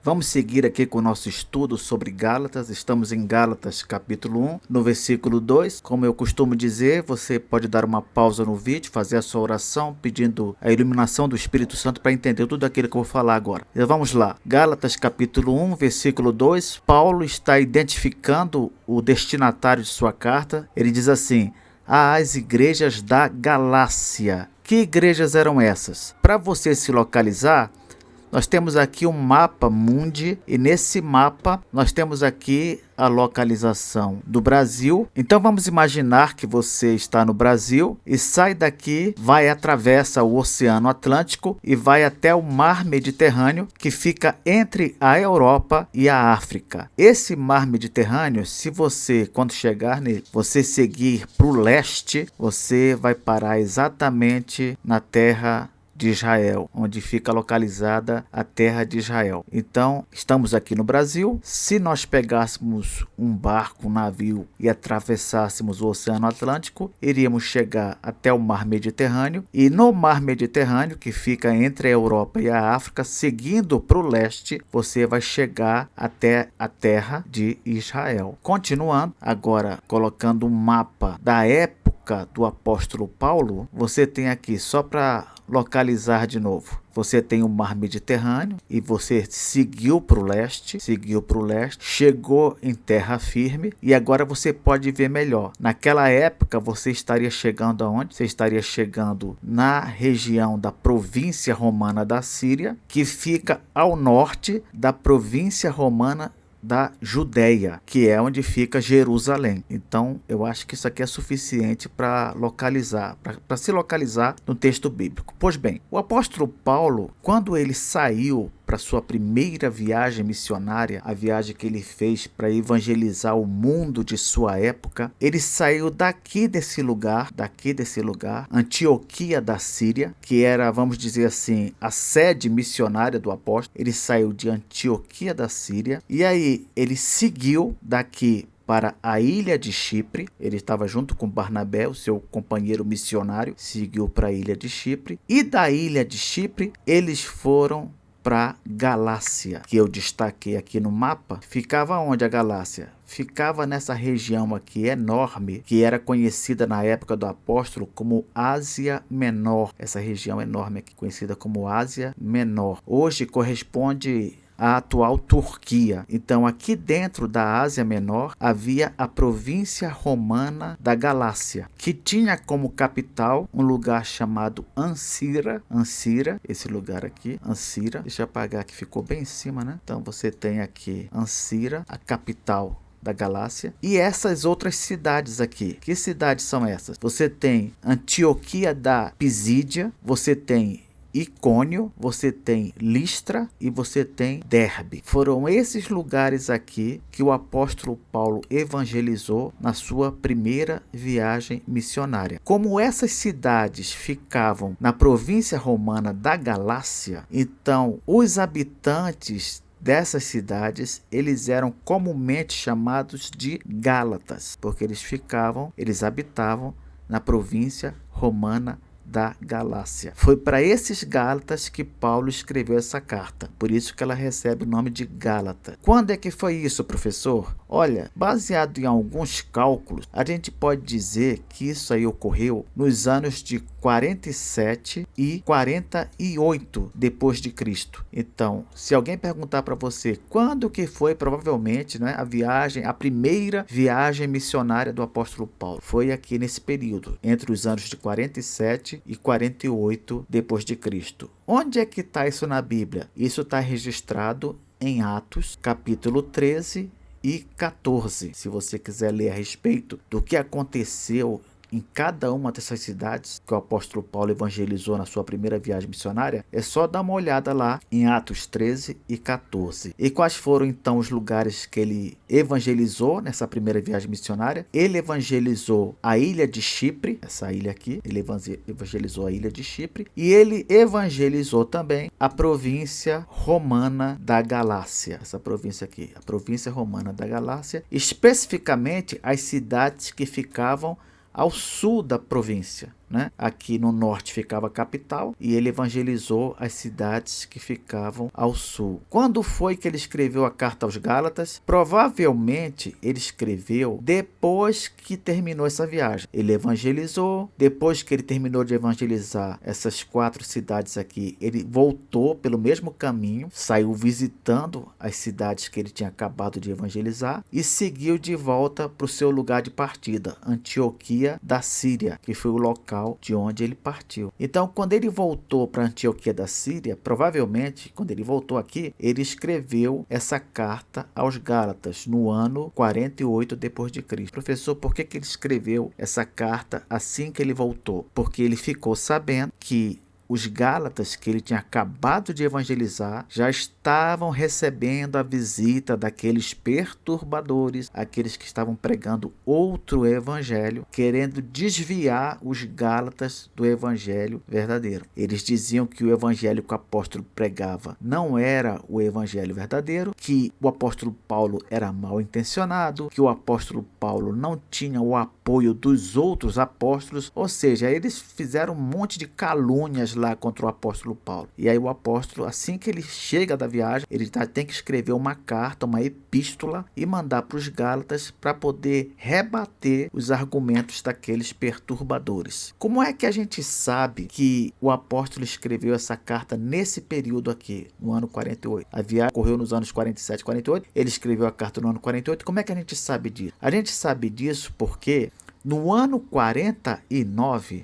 Vamos seguir aqui com o nosso estudo sobre Gálatas. Estamos em Gálatas capítulo 1, no versículo 2. Como eu costumo dizer, você pode dar uma pausa no vídeo, fazer a sua oração, pedindo a iluminação do Espírito Santo para entender tudo aquilo que eu vou falar agora. Então, vamos lá. Gálatas capítulo 1, versículo 2. Paulo está identificando o destinatário de sua carta. Ele diz assim: às igrejas da Galácia. Que igrejas eram essas? Para você se localizar, nós temos aqui um mapa mundi e nesse mapa nós temos aqui a localização do Brasil. Então vamos imaginar que você está no Brasil e sai daqui, atravessa o Oceano Atlântico e vai até o Mar Mediterrâneo, que fica entre a Europa e a África. Esse Mar Mediterrâneo, se você, quando chegar nele, você seguir para o leste, você vai parar exatamente na terra de Israel, onde fica localizada a terra de Israel. Então, estamos aqui no Brasil. Se nós pegássemos um barco, um navio e atravessássemos o Oceano Atlântico, iríamos chegar até o Mar Mediterrâneo, e no Mar Mediterrâneo, que fica entre a Europa e a África, seguindo para o leste, você vai chegar até a terra de Israel. Continuando, agora colocando um mapa da época do apóstolo Paulo, você tem aqui, só para localizar de novo, você tem o Mar Mediterrâneo e você seguiu para o leste, chegou em terra firme e agora você pode ver melhor. Naquela época você estaria chegando aonde? Você estaria chegando na região da província romana da Síria, que fica ao norte da província romana da Judéia, que é onde fica Jerusalém. Então, eu acho que isso aqui é suficiente para se localizar no texto bíblico. Pois bem, o apóstolo Paulo, quando ele saiu para sua primeira viagem missionária, a viagem que ele fez para evangelizar o mundo de sua época, ele saiu desse lugar, Antioquia da Síria, que era, vamos dizer assim, a sede missionária do apóstolo. Ele saiu de Antioquia da Síria e aí ele seguiu daqui para a ilha de Chipre. Ele estava junto com Barnabé, o seu companheiro missionário, seguiu para a ilha de Chipre, e da ilha de Chipre eles foram para Galácia, que eu destaquei aqui no mapa. Ficava onde a Galácia? Ficava nessa região aqui enorme, que era conhecida na época do apóstolo como Ásia Menor. Essa região enorme aqui, conhecida como Ásia Menor, hoje corresponde a atual Turquia. Então, aqui dentro da Ásia Menor havia a província romana da Galácia, que tinha como capital um lugar chamado Ancira, esse lugar aqui, Ancira. Deixa eu apagar que ficou bem em cima, né? Então, você tem aqui Ancira, a capital da Galácia, e essas outras cidades aqui. Que cidades são essas? Você tem Antioquia da Pisídia, você tem Icônio, você tem Listra e você tem Derbe. Foram esses lugares aqui que o apóstolo Paulo evangelizou na sua primeira viagem missionária. Como essas cidades ficavam na província romana da Galácia, então os habitantes dessas cidades, eles eram comumente chamados de Gálatas, porque eles habitavam na província romana da Galácia. Foi para esses Gálatas que Paulo escreveu essa carta. Por isso que ela recebe o nome de Gálata. Quando é que foi isso, professor? Olha, baseado em alguns cálculos, a gente pode dizer que isso aí ocorreu nos anos de 47 e 48 depois de Cristo. Então, se alguém perguntar para você quando que foi, provavelmente, né, a primeira viagem missionária do apóstolo Paulo, foi aqui nesse período, entre os anos de 47 e 48 depois de Cristo. Onde é que está isso na Bíblia? Isso está registrado em Atos, capítulo 13 e 14. Se você quiser ler a respeito do que aconteceu em cada uma dessas cidades que o apóstolo Paulo evangelizou na sua primeira viagem missionária, é só dar uma olhada lá em Atos 13 e 14. E quais foram então os lugares que ele evangelizou nessa primeira viagem missionária? Ele evangelizou a ilha de Chipre, essa ilha aqui, ele evangelizou a ilha de Chipre, e ele evangelizou também a província romana da Galácia, essa província aqui, a província romana da Galácia, especificamente as cidades que ficavam ao sul da província. né? Aqui no norte ficava a capital e ele evangelizou as cidades que ficavam ao sul. Quando foi que ele escreveu a carta aos Gálatas? Provavelmente ele escreveu depois que terminou essa viagem. Ele evangelizou, depois que ele terminou de evangelizar essas 4 cidades aqui, ele voltou pelo mesmo caminho, saiu visitando as cidades que ele tinha acabado de evangelizar e seguiu de volta para o seu lugar de partida, Antioquia da Síria, que foi o local de onde ele partiu. Então, quando ele voltou para Antioquia da Síria, provavelmente, quando ele voltou aqui, ele escreveu essa carta aos Gálatas no ano 48 depois de Cristo. Professor, por que ele escreveu essa carta assim que ele voltou? Porque ele ficou sabendo que os Gálatas, que ele tinha acabado de evangelizar, já estavam recebendo a visita daqueles perturbadores, aqueles que estavam pregando outro evangelho, querendo desviar os Gálatas do evangelho verdadeiro. Eles diziam que o evangelho que o apóstolo pregava não era o evangelho verdadeiro, que o apóstolo Paulo era mal intencionado, que o apóstolo Paulo não tinha o apoio dos outros apóstolos, ou seja, eles fizeram um monte de calúnias lá contra o apóstolo Paulo. E aí o apóstolo, assim que ele chega da viagem, ele tem que escrever uma carta, uma epístola e mandar para os Gálatas para poder rebater os argumentos daqueles perturbadores. Como é que a gente sabe que o apóstolo escreveu essa carta nesse período aqui, no ano 48? A viagem ocorreu nos anos 47 e 48, ele escreveu a carta no ano 48. Como é que a gente sabe disso? A gente sabe disso porque no ano 49,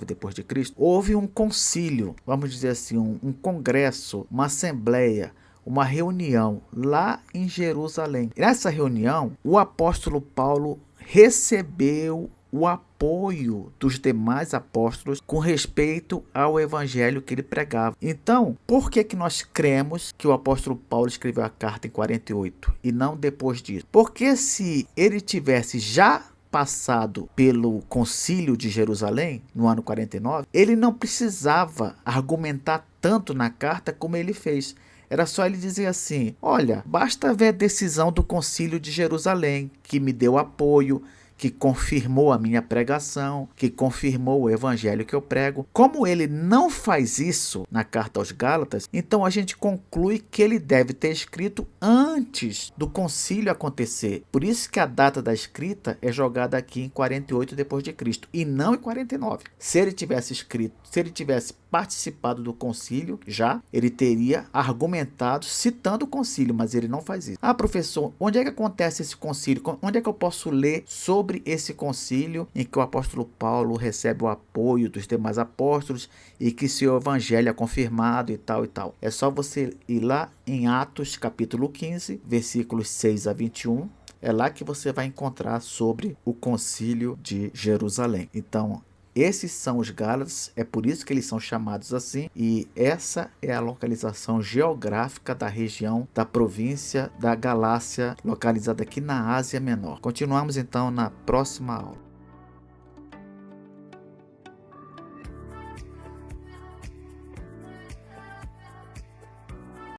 depois de Cristo, houve um concílio, vamos dizer assim, um congresso, uma assembleia, uma reunião lá em Jerusalém. Nessa reunião, o apóstolo Paulo recebeu o apoio dos demais apóstolos com respeito ao evangelho que ele pregava. Então, por que nós cremos que o apóstolo Paulo escreveu a carta em 48 e não depois disso? Porque se ele tivesse já passado pelo concílio de Jerusalém, no ano 49, ele não precisava argumentar tanto na carta como ele fez. Era só ele dizer assim: olha, basta ver a decisão do concílio de Jerusalém, que me deu apoio, que confirmou a minha pregação, que confirmou o evangelho que eu prego. Como ele não faz isso na carta aos Gálatas, então a gente conclui que ele deve ter escrito antes do concílio acontecer. Por isso que a data da escrita é jogada aqui em 48 depois de Cristo e não em 49. Se ele tivesse escrito, se ele tivesse participado do concílio já, ele teria argumentado citando o concílio, mas ele não faz isso. Ah, professor, onde é que acontece esse concílio? Onde é que eu posso ler sobre esse concílio em que o apóstolo Paulo recebe o apoio dos demais apóstolos e que seu evangelho é confirmado e tal e tal? É só você ir lá em Atos capítulo 15, versículos 6 a 21. É lá que você vai encontrar sobre o concílio de Jerusalém. Então, esses são os Gálatas, é por isso que eles são chamados assim, e essa é a localização geográfica da região da província da Galácia, localizada aqui na Ásia Menor. Continuamos então na próxima aula.